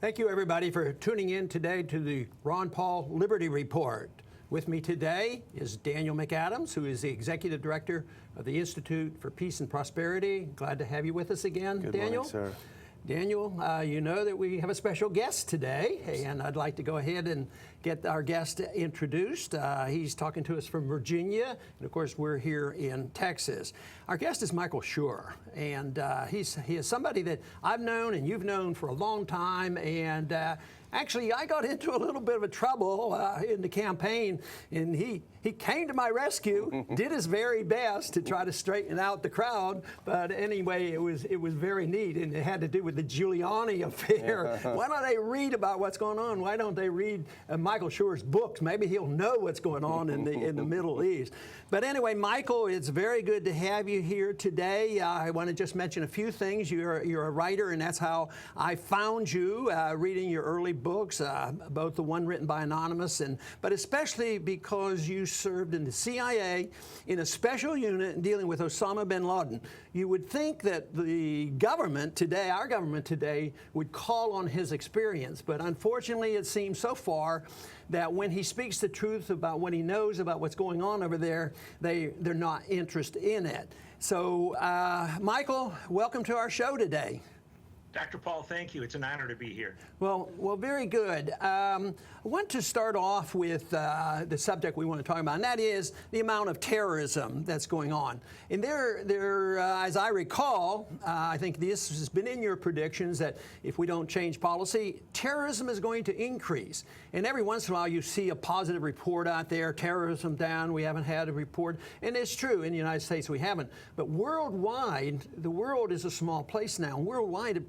Thank you, everybody, for tuning in today to the Ron Paul Liberty Report. With me today is Daniel McAdams, who is the Executive Director of the Institute for Peace and Prosperity. Glad to have you with us again, Good Daniel. morning, sir. Daniel, you know that we have a special guest today, and I'd like to go ahead and get our guest introduced. He's talking to us from Virginia, and of course we're here in Texas. Our guest is Michael Scheuer, and he is somebody that I've known and you've known for a long time, and actually, I got into a little bit of a trouble in the campaign, and he came to my rescue, did his very best to try to straighten out the crowd. But anyway, it was very neat, and it had to do with the Giuliani affair. Why don't they read about what's going on? Why don't they read Michael Scheuer's books? Maybe he'll know what's going on in the Middle East. But anyway, Michael, it's very good to have you here today. I want to just mention a few things. You're a writer, and that's how I found you, reading your early books, both the one written by Anonymous, but especially because you served in the CIA in a special unit dealing with Osama bin Laden. You would think that the government today, our government today, would call on his experience, but unfortunately it seems so far that when he speaks the truth about what he knows about what's going on over there, they're not interested in it. So, Michael, welcome to our show today. Dr. Paul, thank you. It's an honor to be here. Well, very good. I want to start off with the subject we want to talk about, and that is the amount of terrorism that's going on. And as I recall, I think this has been in your predictions that if we don't change policy, terrorism is going to increase. And every once in a while, you see a positive report out there, terrorism down. We haven't had a report, and it's true. In the United States, we haven't. But worldwide, the world is a small place now. Worldwide,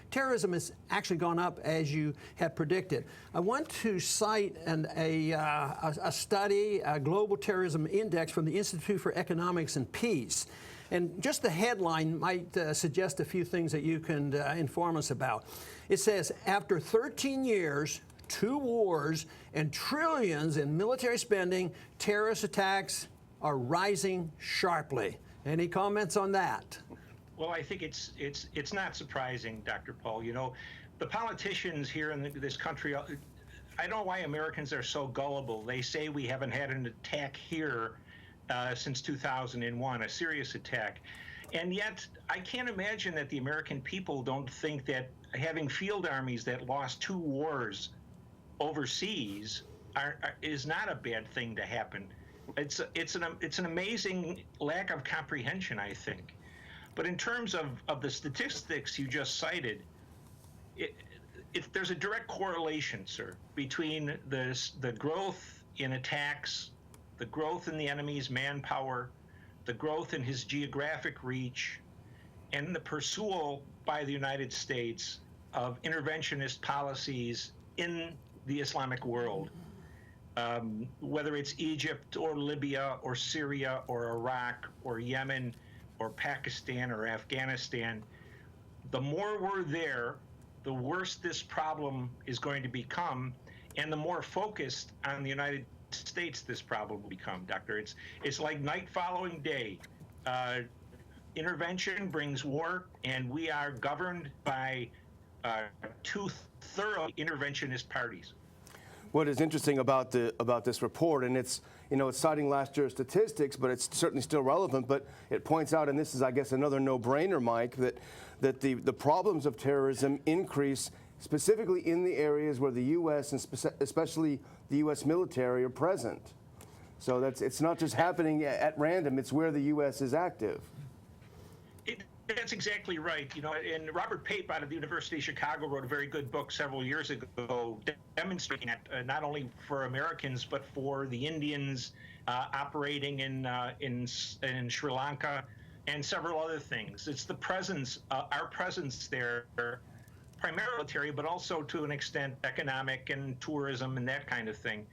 terrorism has actually gone up as you have predicted. I want to cite a study, a Global Terrorism Index from the Institute for Economics and Peace. And just the headline might suggest a few things that you can inform us about. It says, after 13 years, 2 wars, and trillions in military spending, terrorist attacks are rising sharply. Any comments on that? Well, I think it's not surprising, Dr. Paul. You know, the politicians here in this country, I don't know why Americans are so gullible. They say we haven't had an attack here since 2001, a serious attack. And yet, I can't imagine that the American people don't think that having field armies that lost 2 wars overseas is not a bad thing to happen. It's an amazing lack of comprehension, I think. But in terms of the statistics you just cited, there's a direct correlation, sir, between the growth in attacks, the growth in the enemy's manpower, the growth in his geographic reach, and the pursuit by the United States of interventionist policies in the Islamic world, whether it's Egypt or Libya or Syria or Iraq or Yemen or Pakistan or Afghanistan. The more we're there, the worse this problem is going to become, and the more focused on the United States this problem will become, Doctor. It's like night following day. Intervention brings war, and we are governed by 2 thorough interventionist parties. What is interesting about this report, and it's citing last year's statistics, but it's certainly still relevant. But it points out, and this is, I guess, another no-brainer, Mike, that the problems of terrorism increase specifically in the areas where the U.S. and especially the U.S. military are present. So it's not just happening at random; it's where the U.S. is active. That's exactly right. You know, and Robert Pape out of the University of Chicago wrote a very good book several years ago demonstrating that not only for Americans but for the Indians operating in Sri Lanka and several other things. It's the presence, our presence there, primarily military, but also to an extent economic and tourism and that kind of thing.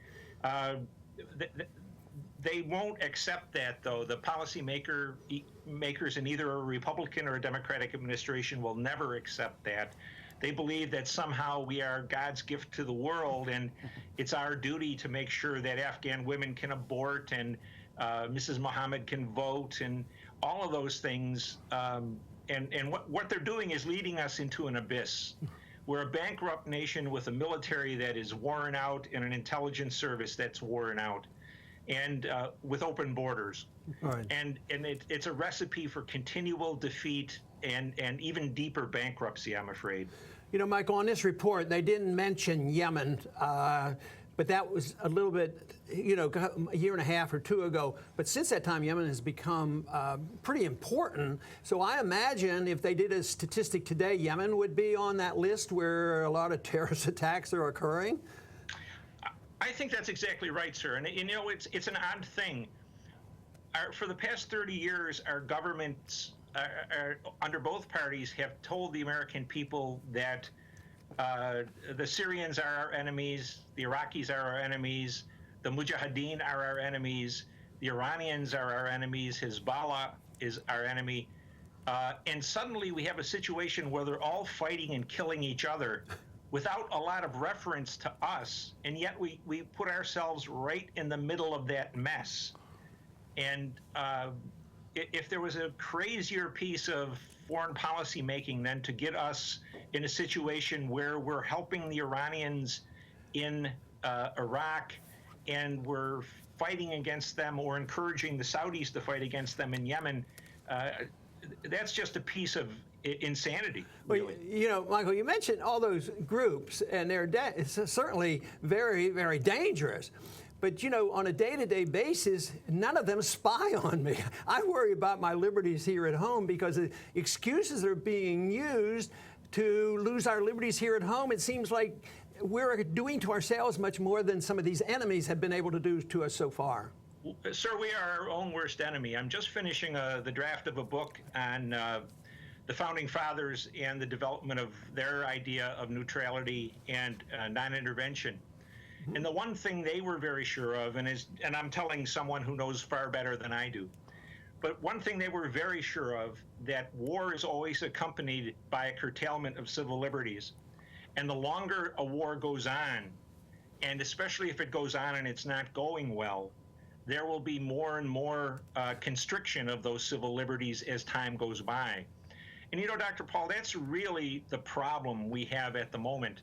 They won't accept that, though. The policymakers in either a Republican or a Democratic administration will never accept that. They believe that somehow we are God's gift to the world, and it's our duty to make sure that Afghan women can abort and Mrs. Muhammad can vote and all of those things. And what they're doing is leading us into an abyss. We're a bankrupt nation with a military that is worn out and an intelligence service that's worn out, and with open borders. Right. And it's a recipe for continual defeat and even deeper bankruptcy, I'm afraid. You know, Michael, on this report, they didn't mention Yemen, but that was a little bit, you know, a year and a half or two ago. But since that time, Yemen has become pretty important. So I imagine if they did a statistic today, Yemen would be on that list where a lot of terrorist attacks are occurring. I think that's exactly right, sir. And you know, it's an odd thing. For the past 30 years, our governments, under both parties, have told the American people that the Syrians are our enemies, the Iraqis are our enemies, the Mujahideen are our enemies, the Iranians are our enemies, Hezbollah is our enemy. And suddenly we have a situation where they're all fighting and killing each other without a lot of reference to us, and yet we put ourselves right in the middle of that mess. And if there was a crazier piece of foreign policy making than to get us in a situation where we're helping the Iranians in Iraq and we're fighting against them or encouraging the Saudis to fight against them in Yemen, that's just a piece of insanity, really. Well, you know, Michael, you mentioned all those groups, and they're certainly very, very dangerous. But, you know, on a day-to-day basis, none of them spy on me. I worry about my liberties here at home because the excuses are being used to lose our liberties here at home. It seems like we're doing to ourselves much more than some of these enemies have been able to do to us so far. Sir, we are our own worst enemy. I'm just finishing the draft of a book on the Founding Fathers and the development of their idea of neutrality and non-intervention. And the one thing they were very sure of, and I'm telling someone who knows far better than I do, but one thing they were very sure of, that war is always accompanied by a curtailment of civil liberties. And the longer a war goes on, and especially if it goes on and it's not going well, there will be more and more constriction of those civil liberties as time goes by. And you know, Dr. Paul, that's really the problem we have at the moment.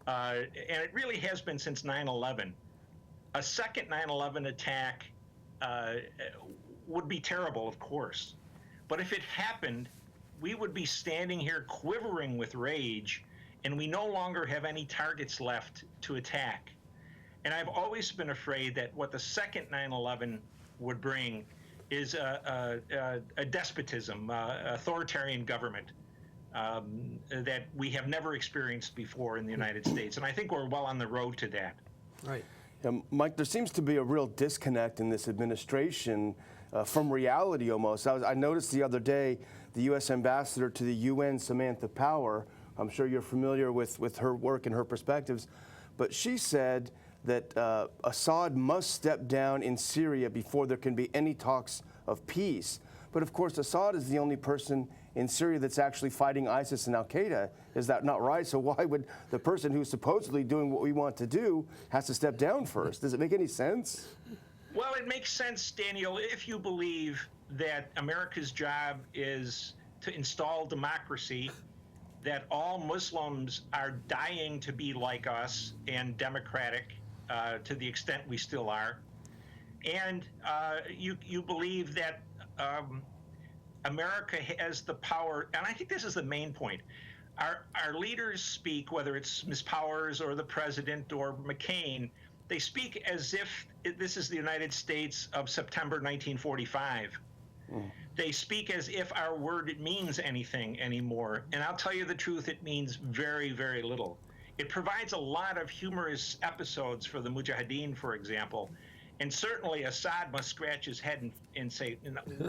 And it really has been since 9/11. A second 9/11 attack would be terrible, of course. But if it happened, we would be standing here quivering with rage, and we no longer have any targets left to attack. And I've always been afraid that what the second 9/11 would bring is a despotism, authoritarian government. That we have never experienced before in the United States. And I think we're well on the road to that. Right. Mike, there seems to be a real disconnect in this administration from reality almost. I noticed the other day the U.S. ambassador to the UN, Samantha Power, I'm sure you're familiar with her work and her perspectives, but she said that Assad must step down in Syria before there can be any talks of peace. But of course, Assad is the only person in Syria that's actually fighting ISIS and Al-Qaeda. Is that not right? So why would the person who's supposedly doing what we want to do has to step down first? Does it make any sense? Well, it makes sense, Daniel, if you believe that America's job is to install democracy, that all Muslims are dying to be like us and democratic to the extent we still are, and you believe that America has the power, and I think this is the main point. Our leaders speak, whether it's Ms. Powers or the president or McCain, they speak as if this is the United States of September 1945. They speak as if our word means anything anymore. And I'll tell you the truth, it means very, very little. It provides a lot of humorous episodes for the Mujahideen, for example. And certainly Assad must scratch his head and say,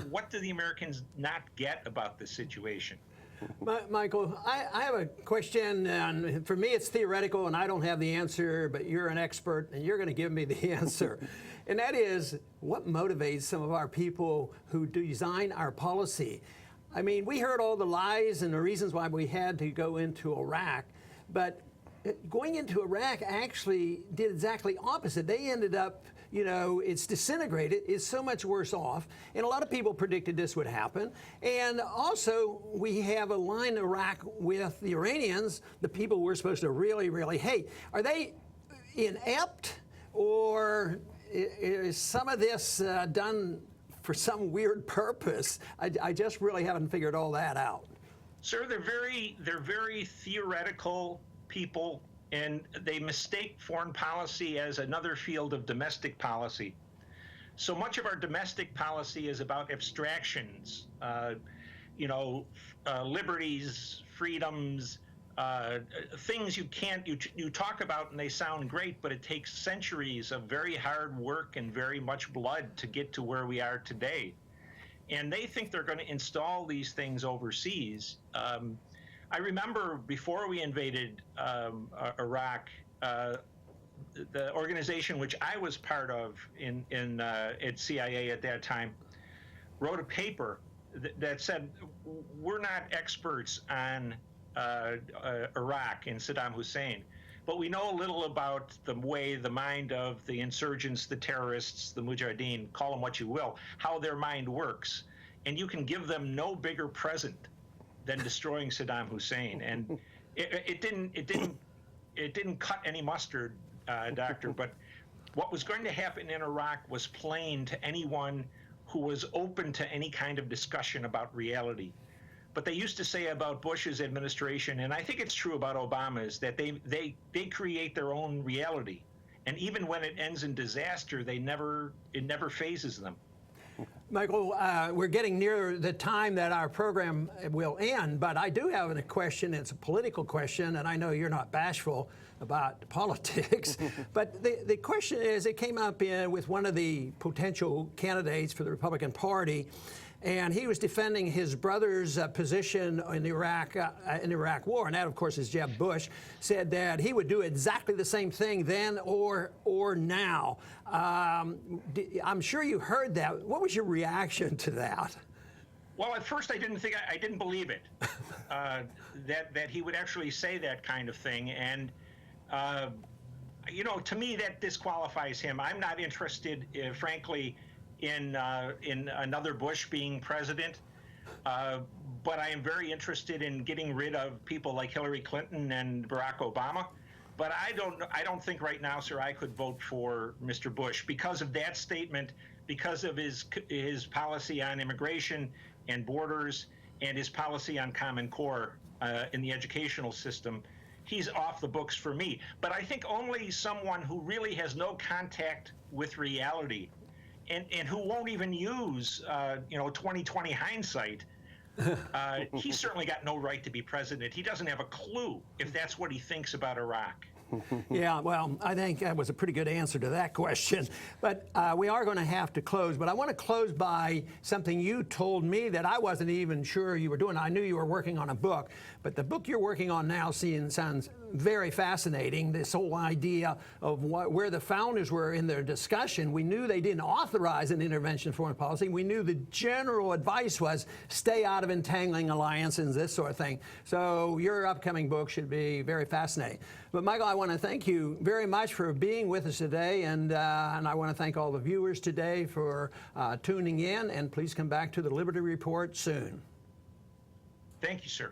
what do the Americans not get about this situation? Michael, I have a question, and for me it's theoretical and I don't have the answer, but you're an expert and you're going to give me the answer. And that is, what motivates some of our people who design our policy? I mean, we heard all the lies and the reasons why we had to go into Iraq, but going into Iraq actually did exactly opposite. They ended up you know, it's disintegrated, is so much worse off. And a lot of people predicted this would happen. And also, we have aligned Iraq with the Iranians, the people we're supposed to really, really hate. Are they inept, or is some of this done for some weird purpose? I just really haven't figured all that out. Sir, they're very theoretical people, and they mistake foreign policy as another field of domestic policy. So much of our domestic policy is about abstractions, liberties, freedoms, things you talk about and they sound great, but it takes centuries of very hard work and very much blood to get to where we are today. And they think they're going to install these things overseas. I remember before we invaded Iraq, the organization which I was part of at CIA at that time wrote a paper that said, we're not experts on Iraq and Saddam Hussein, but we know a little about the mind of the insurgents, the terrorists, the mujahideen, call them what you will, how their mind works. And you can give them no bigger present than destroying Saddam Hussein. And it didn't cut any mustard, Doctor, but what was going to happen in Iraq was plain to anyone who was open to any kind of discussion about reality. But they used to say about Bush's administration, and I think it's true about Obama's, that they create their own reality. And even when it ends in disaster, it never phases them. Michael, we're getting near the time that our program will end, but I do have a question. It's a political question, and I know you're not bashful about politics. But the question is, it came up with one of the potential candidates for the Republican Party, and he was defending his brother's position in the Iraq War, and that, of course, is Jeb Bush, said that he would do exactly the same thing then or now. I'm sure you heard that. What was your reaction to that? Well, at first I didn't believe it, that he would actually say that kind of thing, and to me that disqualifies him. I'm not interested, frankly, in another Bush being president, but I am very interested in getting rid of people like Hillary Clinton and Barack Obama. But I don't think right now, sir, I could vote for Mr. Bush because of that statement, because of his policy on immigration and borders, and his policy on Common Core in the educational system. He's off the books for me. But I think only someone who really has no contact with reality, and who won't even use 20/20 hindsight. He's certainly got no right to be president. He doesn't have a clue if that's what he thinks about Iraq. Yeah, well, I think that was a pretty good answer to that question. But we are going to have to close. But I want to close by something you told me that I wasn't even sure you were doing. I knew you were working on a book, but the book you're working on now sounds very fascinating. This whole idea of where the founders were in their discussion. We knew they didn't authorize an intervention in foreign policy. We knew the general advice was stay out of entangling alliances, this sort of thing. So your upcoming book should be very fascinating. But Michael, I want to thank you very much for being with us today, and I want to thank all the viewers today for tuning in, and please come back to the Liberty Report soon. Thank you, sir.